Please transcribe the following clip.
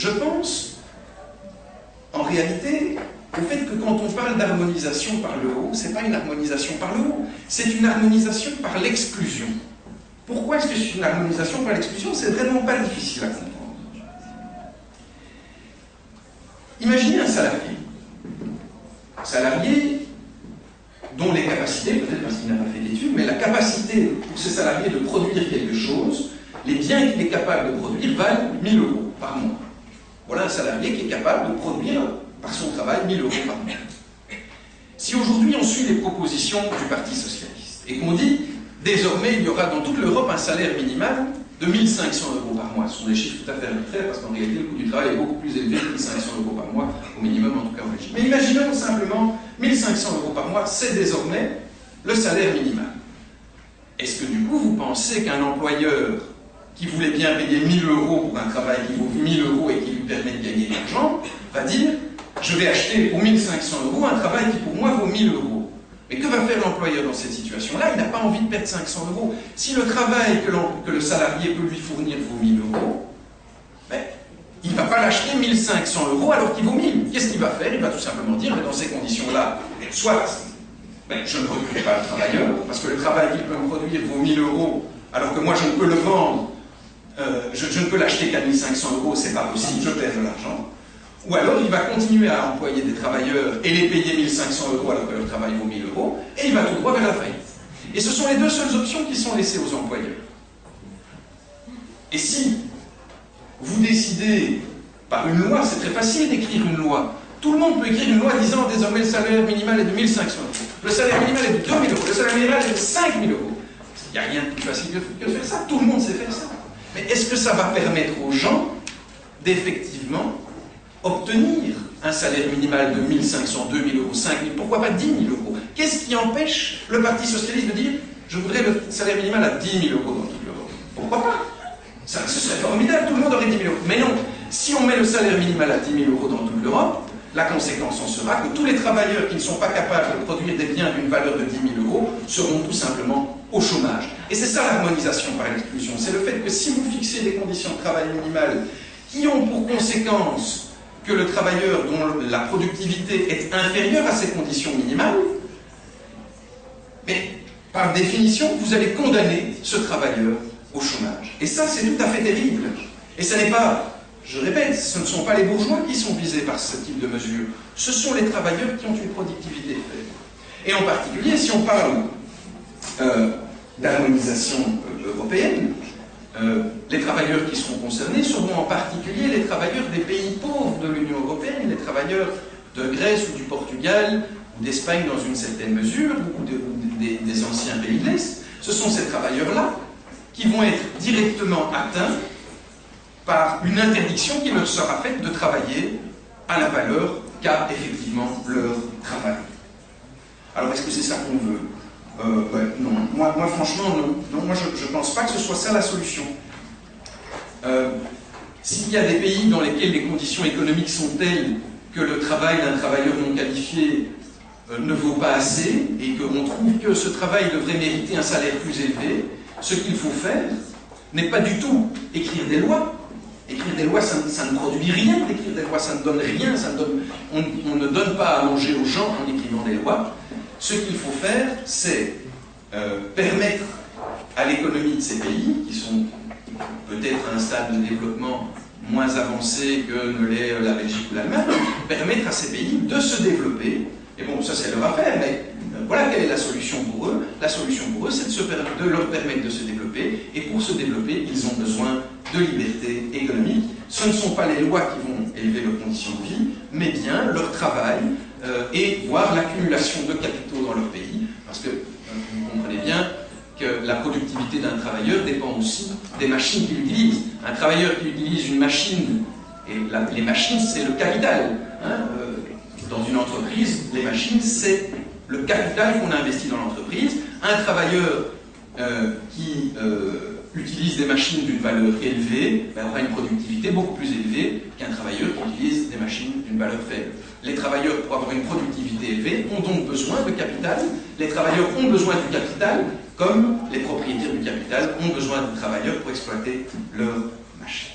Je pense, en réalité, au fait que quand on parle d'harmonisation par le haut, ce n'est pas une harmonisation par le haut, c'est une harmonisation par l'exclusion. Pourquoi est-ce que c'est une harmonisation par l'exclusion? C'est vraiment pas difficile à comprendre. Imaginez un salarié dont les capacités, peut-être parce qu'il n'a pas fait d'études, mais la capacité pour ce salarié de produire quelque chose, les biens qu'il est capable de produire valent 1 000 € par mois. Voilà un salarié qui est capable de produire par son travail 1 000 € par mois. Si aujourd'hui on suit les propositions du Parti socialiste et qu'on dit désormais il y aura dans toute l'Europe un salaire minimal de 1 500 € par mois, ce sont des chiffres tout à fait arbitraires parce qu'en réalité le coût du travail est beaucoup plus élevé que 1 500 € par mois, au minimum en tout cas en Belgique. Mais imaginons simplement 1 500 € par mois, c'est désormais le salaire minimal. Est-ce que du coup vous pensez qu'un employeur qui voulait bien payer 1 000 € pour un travail qui vaut 1 000 € et qui lui permet de gagner de l'argent, va dire je vais acheter pour 1 500 € un travail qui pour moi vaut 1 000 €. Mais que va faire l'employeur dans cette situation-là? Il n'a pas envie de perdre 500 €. Si le travail que le salarié peut lui fournir vaut 1 000 €, ben, il ne va pas l'acheter 1 500 € alors qu'il vaut 1 000. Qu'est-ce qu'il va faire? Il va tout simplement dire, mais dans ces conditions-là, soit je ne recrute pas le travailleur, parce que le travail qu'il peut me produire vaut 1 000 €, alors que moi je ne peux le vendre, je ne peux l'acheter qu'à 1 500 €, c'est pas possible, je perds de l'argent. Ou alors il va continuer à employer des travailleurs et les payer 1 500 € alors que leur travail vaut 1 000 €, et il va tout droit vers la faillite. Et ce sont les deux seules options qui sont laissées aux employeurs. Et si vous décidez par une loi, c'est très facile d'écrire une loi. Tout le monde peut écrire une loi disant désormais le salaire minimal est de 1 500 €. Le salaire minimal est de 2 000 €. Le salaire minimal est de 5 000 €. Il n'y a rien de plus facile que de faire ça. Tout le monde sait faire ça. Mais est-ce que ça va permettre aux gens d'effectivement obtenir un salaire minimal de 1 500, 2 000 €, 5 000, pourquoi pas 10 000 €? Qu'est-ce qui empêche le Parti socialiste de dire je voudrais le salaire minimal à 10 000 € dans toute l'Europe? Pourquoi pas? Ça, ce serait formidable, tout le monde aurait 10 000 €. Mais non, si on met le salaire minimal à 10 000 € dans toute l'Europe, la conséquence en sera que tous les travailleurs qui ne sont pas capables de produire des biens d'une valeur de 10 000 € seront tout simplement au chômage. Et c'est ça l'harmonisation par l'exclusion. C'est le fait que si vous fixez des conditions de travail minimales qui ont pour conséquence que le travailleur dont la productivité est inférieure à ces conditions minimales, mais par définition, vous allez condamner ce travailleur au chômage. Et ça, c'est tout à fait terrible. Et ce n'est pas, je répète, ce ne sont pas les bourgeois qui sont visés par ce type de mesure. Ce sont les travailleurs qui ont une productivité faible. Et en particulier, si on parle d'harmonisation européenne, les travailleurs qui seront concernés seront en particulier les travailleurs des pays pauvres de l'Union européenne, les travailleurs de Grèce ou du Portugal ou d'Espagne dans une certaine mesure, ou des anciens pays de l'Est. Ce sont ces travailleurs-là qui vont être directement atteints par une interdiction qui leur sera faite de travailler à la valeur qu'a effectivement leur travail. Alors est-ce que c'est ça qu'on veut? Non. Moi, franchement, non. Moi, je ne pense pas que ce soit ça la solution. S'il y a des pays dans lesquels les conditions économiques sont telles que le travail d'un travailleur non qualifié ne vaut pas assez et qu'on trouve que ce travail devrait mériter un salaire plus élevé, ce qu'il faut faire n'est pas du tout écrire des lois. Écrire des lois, ça ne produit rien. Écrire des lois, ça ne donne rien. On ne donne pas à manger aux gens en écrivant des lois. Ce qu'il faut faire, c'est permettre à l'économie de ces pays, qui sont peut-être à un stade de développement moins avancé que ne l'est la Belgique ou l'Allemagne, permettre à ces pays de se développer. Et bon, ça c'est leur affaire, mais voilà quelle est la solution pour eux. La solution pour eux, c'est de leur permettre de se développer, et pour se développer, ils ont besoin de liberté économique. Ce ne sont pas les lois qui vont élever leurs conditions de vie, mais bien leur travail, et voire l'accumulation de capitaux dans leur pays, parce que vous comprenez bien que la productivité d'un travailleur dépend aussi des machines qu'il utilise. Un travailleur qui utilise une machine, et les machines c'est le capital, hein, dans une entreprise, les machines c'est le capital qu'on a investi dans l'entreprise. Un travailleur qui utilise des machines d'une valeur élevée aura une productivité beaucoup plus élevée qu'un travailleur qui utilise des machines d'une valeur faible. Les travailleurs, pour avoir une productivité élevée, ont donc besoin de capital. Les travailleurs ont besoin du capital, comme les propriétaires du capital ont besoin de travailleurs pour exploiter leurs machines.